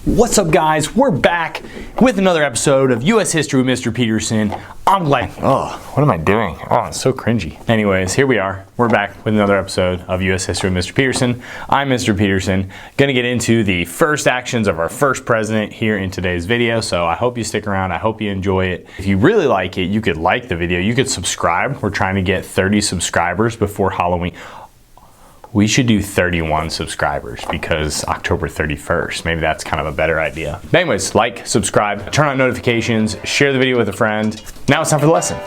What's up, guys? We're back with another episode of U.S. History with Mr. Peterson. I'm glad. Oh, what am I doing? Oh, it's so cringy. Anyways, here we are. We're back with another episode of U.S. History with Mr. Peterson. I'm Mr. Peterson. Gonna get into the first actions of our first president here in today's video, so I hope you stick around. I hope you enjoy it. If you really like it, you could like the video. You could subscribe. We're trying to get 30 subscribers before Halloween. We should do 31 subscribers because October 31st, maybe that's kind of a better idea. But anyways, like, subscribe, turn on notifications, share the video with a friend. Now it's time for the lesson.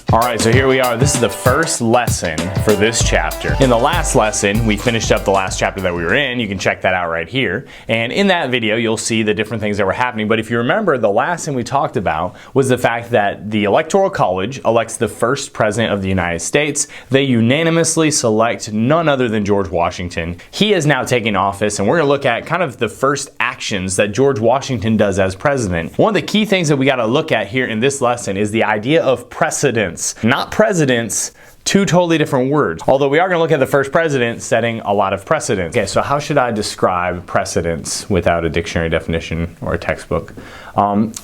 All right, so here we are. This is the first lesson for this chapter. In the last lesson, we finished up the last chapter that we were in. You can check that out right here. And in that video, you'll see the different things that were happening. But if you remember, the last thing we talked about was the fact that the Electoral College elects the first president of the United States. They unanimously select none other than George Washington. He is now taking office, and we're gonna look at kind of the first actions that George Washington does as president. One of the key things that we gotta look at here in this lesson is the idea of precedents. Not presidents, two totally different words. Although we are going to look at the first president setting a lot of precedents. Okay, so how should I describe precedents without a dictionary definition or a textbook?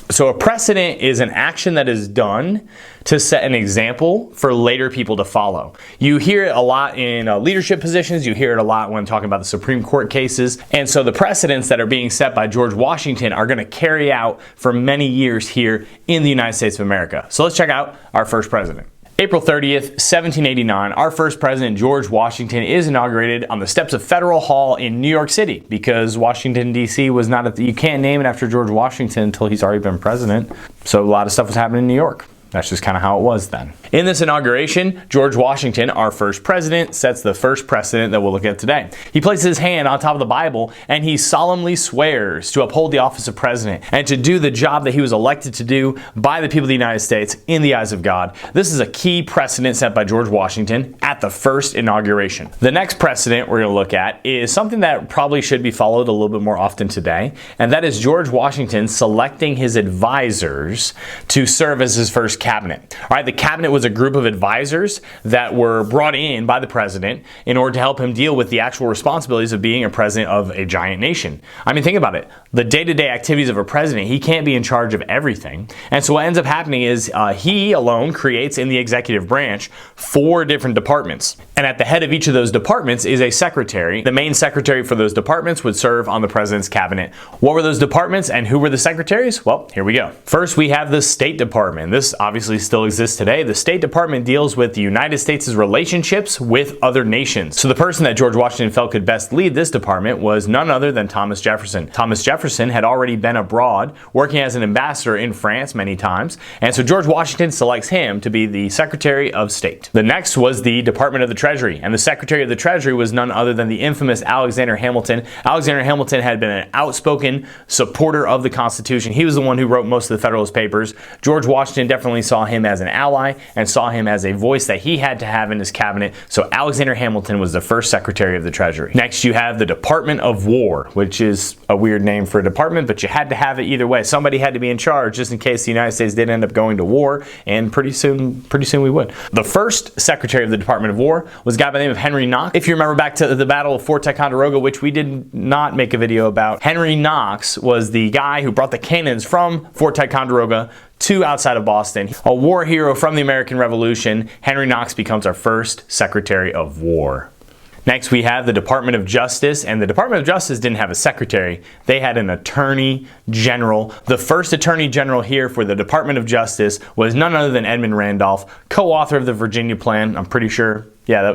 So a precedent is an action that is done to set an example for later people to follow. You hear it a lot in leadership positions. You hear it a lot when talking about the Supreme Court cases. And so the precedents that are being set by George Washington are going to carry out for many years here in the United States of America. So let's check out our first president. April 30th, 1789, our first president, George Washington, is inaugurated on the steps of Federal Hall in New York City because Washington, D.C. was not at the, you can't name it after George Washington until he's already been president. So a lot of stuff was happening in New York. That's just kind of how it was then. In this inauguration, George Washington, our first president, sets the first precedent that we'll look at today. He places his hand on top of the Bible and he solemnly swears to uphold the office of president and to do the job that he was elected to do by the people of the United States in the eyes of God. This is a key precedent set by George Washington at the first inauguration. The next precedent we're going to look at is something that probably should be followed a little bit more often today, and that is George Washington selecting his advisors to serve as his first cabinet. All right, the cabinet was a group of advisors that were brought in by the president in order to help him deal with the actual responsibilities of being a president of a giant nation. I mean, think about it. The day-to-day activities of a president, he can't be in charge of everything. And so what ends up happening is he alone creates in the executive branch 4 different departments. And at the head of each of those departments is a secretary. The main secretary for those departments would serve on the president's cabinet. What were those departments and who were the secretaries? Well, here we go. First, we have the State Department. This obviously still exists today. The State Department deals with the United States' relationships with other nations. So the person that George Washington felt could best lead this department was none other than Thomas Jefferson. Thomas Jefferson had already been abroad working as an ambassador in France many times, and so George Washington selects him to be the Secretary of State. The next was the Department of the Treasury, and the Secretary of the Treasury was none other than the infamous Alexander Hamilton. Alexander Hamilton had been an outspoken supporter of the Constitution. He was the one who wrote most of the Federalist Papers. George Washington definitely saw him as an ally and saw him as a voice that he had to have in his cabinet. So Alexander Hamilton was the first Secretary of the Treasury. Next, you have the Department of War, which is a weird name for a department, but you had to have it either way. Somebody had to be in charge just in case the United States did end up going to war, and pretty soon we would. The first Secretary of the Department of War was a guy by the name of Henry Knox. If you remember back to the Battle of Fort Ticonderoga, which we did not make a video about, Henry Knox was the guy who brought the cannons from Fort Ticonderoga to outside of Boston. A war hero from the American Revolution, Henry Knox becomes our first Secretary of War. Next, we have the Department of Justice, and the Department of Justice didn't have a secretary. They had an Attorney General. The first Attorney General here for the Department of Justice was none other than Edmund Randolph, co-author of the Virginia Plan. I'm pretty sure. Yeah,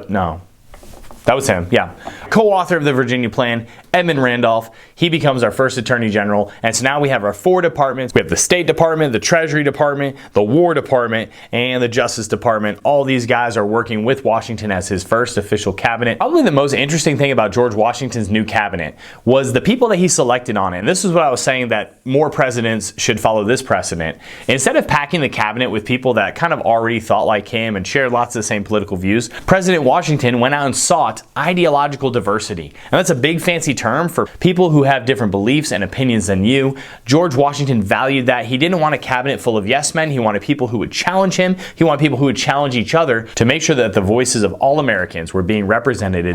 that was him, yeah. Co-author of the Virginia Plan, Edmund Randolph. He becomes our first Attorney General. And so now we have our 4 departments. We have the State Department, the Treasury Department, the War Department, and the Justice Department. All these guys are working with Washington as his first official cabinet. Probably the most interesting thing about George Washington's new cabinet was the people that he selected on it. And this is what I was saying, that more presidents should follow this precedent. Instead of packing the cabinet with people that kind of already thought like him and shared lots of the same political views, President Washington went out and sought sought ideological diversity. And that's a big fancy term for people who have different beliefs and opinions than you. George Washington valued that. He didn't want a cabinet full of yes men. He wanted people who would challenge him. He wanted people who would challenge each other to make sure that the voices of all Americans were being represented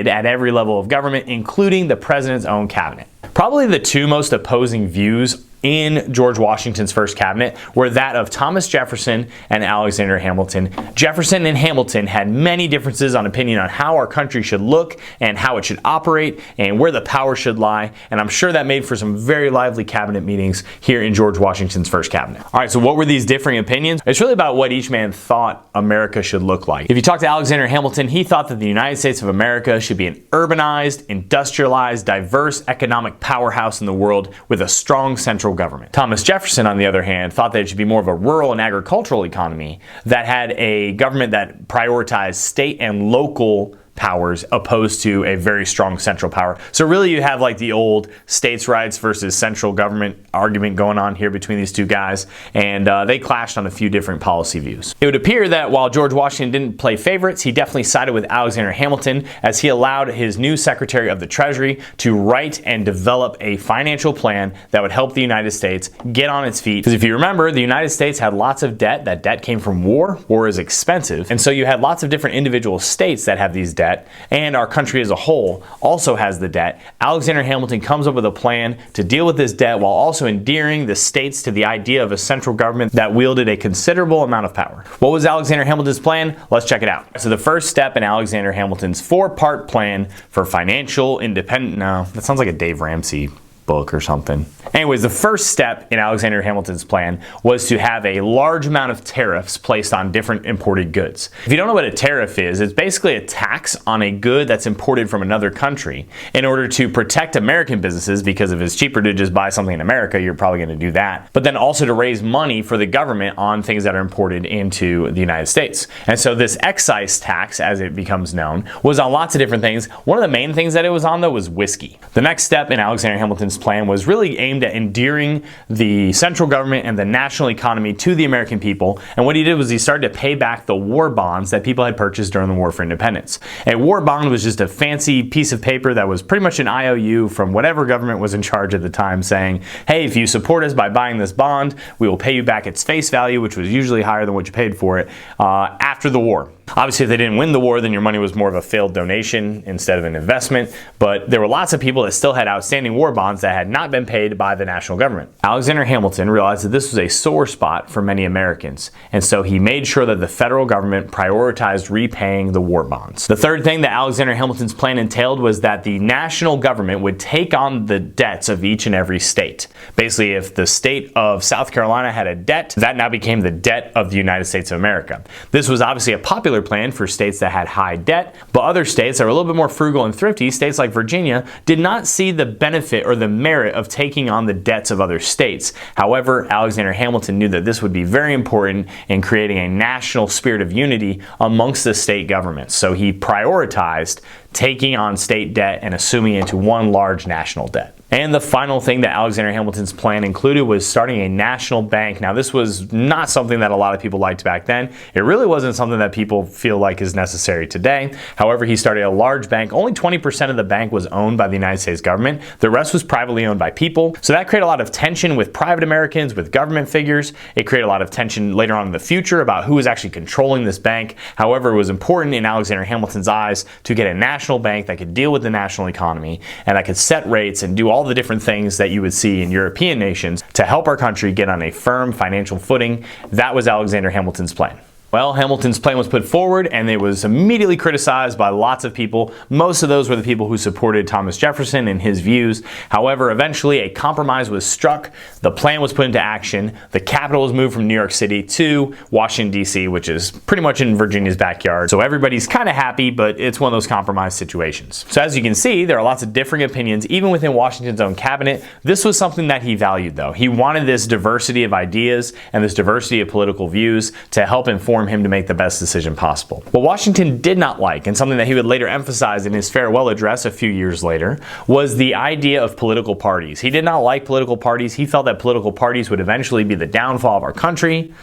at every level of government, including the president's own cabinet. Probably the two most opposing views in George Washington's first cabinet were that of Thomas Jefferson and Alexander Hamilton. Jefferson and Hamilton had many differences on opinion on how our country should look and how it should operate and where the power should lie, and I'm sure that made for some very lively cabinet meetings here in George Washington's first cabinet. All right, so what were these differing opinions? It's really about what each man thought America should look like. If you talk to Alexander Hamilton, he thought that the United States of America should be an urbanized, industrialized, diverse economic powerhouse in the world with a strong central government. Thomas Jefferson, on the other hand, thought that it should be more of a rural and agricultural economy that had a government that prioritized state and local powers opposed to a very strong central power. So really you have like the old states' rights versus central government argument going on here between these two guys, and they clashed on a few different policy views. It would appear that while George Washington didn't play favorites, he definitely sided with Alexander Hamilton as he allowed his new Secretary of the Treasury to write and develop a financial plan that would help the United States get on its feet. Because if you remember, the United States had lots of debt. That debt came from war. War is expensive. And so you had lots of different individual states that have these debts, and our country as a whole also has the debt. Alexander Hamilton comes up with a plan to deal with this debt while also endearing the states to the idea of a central government that wielded a considerable amount of power. What was Alexander Hamilton's plan? Let's check it out. So the first step in Alexander Hamilton's four-part plan for financial independence. No, that sounds like a Dave Ramsey book or something. Anyways, the first step in Alexander Hamilton's plan was to have a large amount of tariffs placed on different imported goods. If you don't know what a tariff is, it's basically a tax on a good that's imported from another country in order to protect American businesses, because if it's cheaper to just buy something in America, you're probably going to do that. But then also to raise money for the government on things that are imported into the United States. And so this excise tax, as it becomes known, was on lots of different things. One of the main things that it was on, though, was whiskey. The next step in Alexander Hamilton's plan was really aimed at endearing the central government and the national economy to the American people. And what he did was he started to pay back the war bonds that people had purchased during the War for Independence. A war bond was just a fancy piece of paper that was pretty much an IOU from whatever government was in charge at the time, saying, hey, if you support us by buying this bond, we will pay you back its face value, which was usually higher than what you paid for it, after the war. Obviously, if they didn't win the war, then your money was more of a failed donation instead of an investment, but there were lots of people that still had outstanding war bonds that had not been paid by the national government. Alexander Hamilton realized that this was a sore spot for many Americans, and so he made sure that the federal government prioritized repaying the war bonds. The third thing that Alexander Hamilton's plan entailed was that the national government would take on the debts of each and every state. Basically, if the state of South Carolina had a debt, that now became the debt of the United States of America. This was obviously a popular plan for states that had high debt, but other states that were a little bit more frugal and thrifty, states like Virginia, did not see the benefit or the merit of taking on the debts of other states. However, Alexander Hamilton knew that this would be very important in creating a national spirit of unity amongst the state governments. So he prioritized taking on state debt and assuming it into one large national debt. And the final thing that Alexander Hamilton's plan included was starting a national bank. Now, this was not something that a lot of people liked back then. It really wasn't something that people feel like is necessary today. However, he started a large bank. Only 20% of the bank was owned by the United States government. The rest was privately owned by people. So that created a lot of tension with private Americans, with government figures. It created a lot of tension later on in the future about who was actually controlling this bank. However, it was important in Alexander Hamilton's eyes to get a national bank that could deal with the national economy and that could set rates and do all the different things that you would see in European nations to help our country get on a firm financial footing. That was Alexander Hamilton's plan. Well, Hamilton's plan was put forward and it was immediately criticized by lots of people. Most of those were the people who supported Thomas Jefferson and his views. However, eventually a compromise was struck. The plan was put into action. The capital was moved from New York City to Washington, D.C., which is pretty much in Virginia's backyard. So everybody's kind of happy, but it's one of those compromise situations. So as you can see, there are lots of differing opinions, even within Washington's own cabinet. This was something that he valued, though. He wanted this diversity of ideas and this diversity of political views to help inform him to make the best decision possible. What Washington did not like, and something that he would later emphasize in his farewell address a few years later, was the idea of political parties. He did not like political parties. He felt that political parties would eventually be the downfall of our country.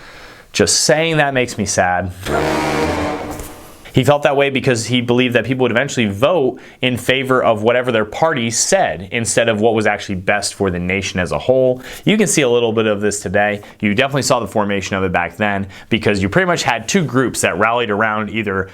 Just saying that makes me sad. He felt that way because he believed that people would eventually vote in favor of whatever their party said instead of what was actually best for the nation as a whole. You can see a little bit of this today. You definitely saw the formation of it back then because you pretty much had two groups that rallied around either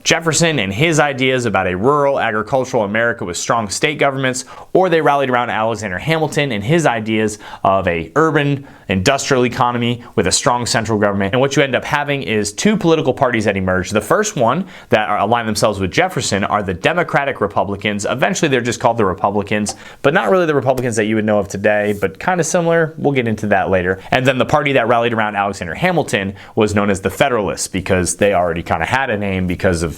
Jefferson and his ideas about a rural agricultural America with strong state governments, or they rallied around Alexander Hamilton and his ideas of a urban industrial economy with a strong central government. And what you end up having is two political parties that emerge. The first one that align themselves with Jefferson are the Democratic Republicans. Eventually they're just called the Republicans, but not really the Republicans that you would know of today, but kind of similar. We'll get into that later. And then the party that rallied around Alexander Hamilton was known as the Federalists because they already kind of had a name because of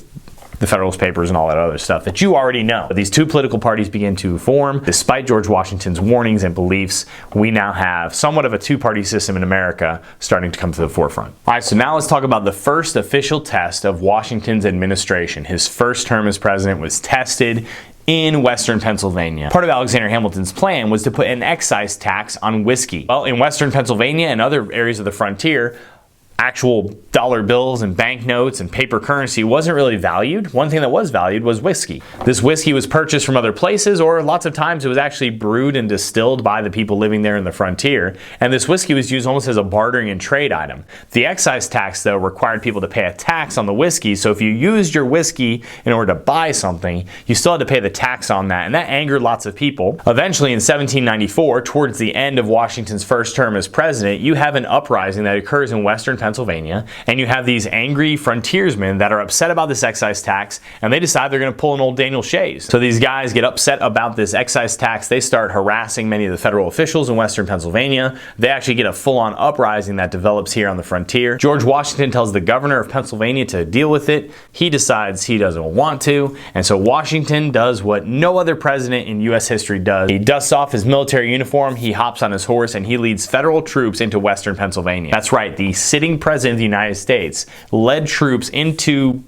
the Federalist Papers and all that other stuff that you already know. But these two political parties begin to form. Despite George Washington's warnings and beliefs, we now have somewhat of a two-party system in America starting to come to the forefront. All right, so now let's talk about the first official test of Washington's administration. His first term as president was tested in Western Pennsylvania. Part of Alexander Hamilton's plan was to put an excise tax on whiskey. Well, in Western Pennsylvania and other areas of the frontier, actual dollar bills and banknotes and paper currency wasn't really valued. One thing that was valued was whiskey. This whiskey was purchased from other places, or lots of times it was actually brewed and distilled by the people living there in the frontier, and this whiskey was used almost as a bartering and trade item. The excise tax, though, required people to pay a tax on the whiskey, so if you used your whiskey in order to buy something, you still had to pay the tax on that, and that angered lots of people. Eventually, in 1794, towards the end of Washington's first term as president, you have an uprising that occurs in Western Pennsylvania, and you have these angry frontiersmen that are upset about this excise tax, and they decide they're going to pull an old Daniel Shays. So these guys get upset about this excise tax. They start harassing many of the federal officials in Western Pennsylvania. They actually get a full-on uprising that develops here on the frontier. George Washington tells the governor of Pennsylvania to deal with it. He decides he doesn't want to, and so Washington does what no other president in U.S. history does. He dusts off his military uniform, he hops on his horse, and he leads federal troops into Western Pennsylvania. That's right, the sitting president of the United States led troops into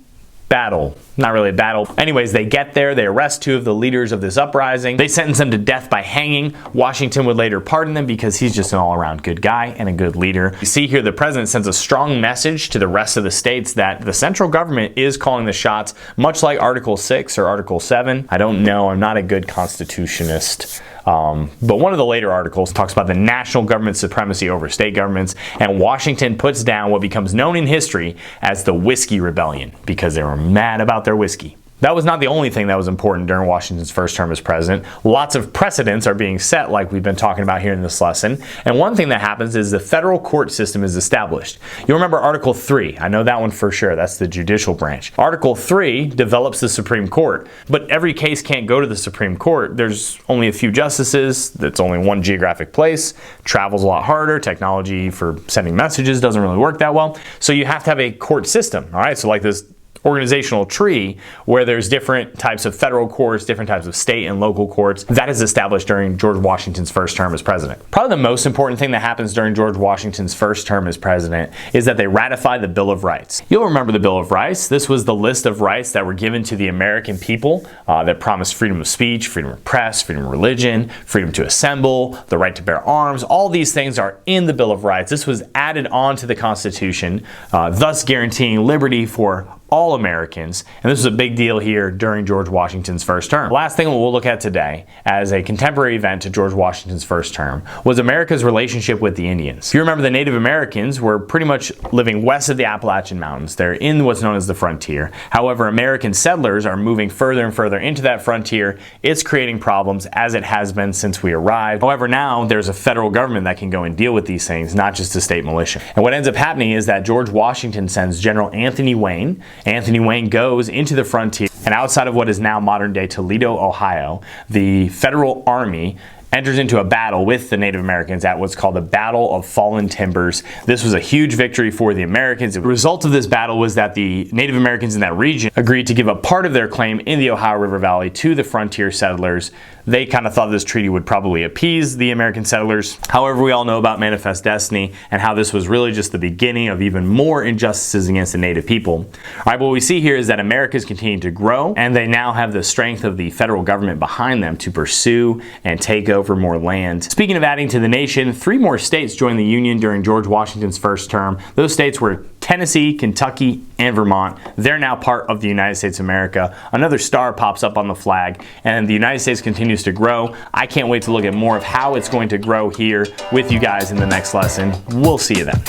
battle. Not really a battle. Anyways, they get there, they arrest two of the leaders of this uprising. They sentence them to death by hanging. Washington would later pardon them because he's just an all-around good guy and a good leader. You see here the president sends a strong message to the rest of the states that the central government is calling the shots, much like Article 6 or Article 7. I don't know, I'm not a good constitutionist. But one of the later articles talks about the national government's supremacy over state governments, and Washington puts down what becomes known in history as the Whiskey Rebellion because they were mad about their whiskey. That was not the only thing that was important during Washington's first term as president. Lots of precedents are being set, like we've been talking about here in this lesson. And one thing that happens is the federal court system is established. You'll remember Article 3. I know that one for sure. That's the judicial branch. Article 3 develops the Supreme Court. But every case can't go to the Supreme Court. There's only a few justices. That's only one geographic place. Travel's a lot harder. Technology for sending messages doesn't really work that well. So you have to have a court system. All right, so like this organizational tree where there's different types of federal courts, different types of state and local courts. That is established during George Washington's first term as president. Probably the most important thing that happens during George Washington's first term as president is that they ratify the Bill of Rights. You'll remember the Bill of Rights. This was the list of rights that were given to the American people that promised freedom of speech, freedom of press, freedom of religion, freedom to assemble, the right to bear arms. All these things are in the Bill of Rights. This was added on to the Constitution, thus guaranteeing liberty for all Americans, and this was a big deal here during George Washington's first term. The last thing we'll look at today as a contemporary event to George Washington's first term was America's relationship with the Indians. If you remember, the Native Americans were pretty much living west of the Appalachian Mountains. They're in what's known as the frontier. However, American settlers are moving further and further into that frontier. It's creating problems, as it has been since we arrived. However, now there's a federal government that can go and deal with these things, not just a state militia. And what ends up happening is that George Washington sends General Anthony Wayne. Anthony Wayne goes into the frontier, and outside of what is now modern-day Toledo, Ohio, the federal army enters into a battle with the Native Americans at what's called the Battle of Fallen Timbers. This was a huge victory for the Americans. The result of this battle was that the Native Americans in that region agreed to give up part of their claim in the Ohio River Valley to the frontier settlers. They kind of thought this treaty would probably appease the American settlers. However, we all know about Manifest Destiny and how this was really just the beginning of even more injustices against the Native people. All right, what we see here is that America's continuing to grow, and they now have the strength of the federal government behind them to pursue and take over over more land. Speaking of adding to the nation, 3 more states joined the Union during George Washington's first term. Those states were Tennessee, Kentucky, and Vermont. They're now part of the United States of America. Another star pops up on the flag, and the United States continues to grow. I can't wait to look at more of how it's going to grow here with you guys in the next lesson. We'll see you then.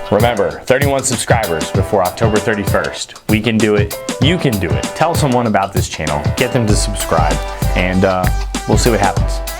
Remember, 31 subscribers before October 31st. We can do it. You can do it. Tell someone about this channel. Get them to subscribe, and we'll see what happens.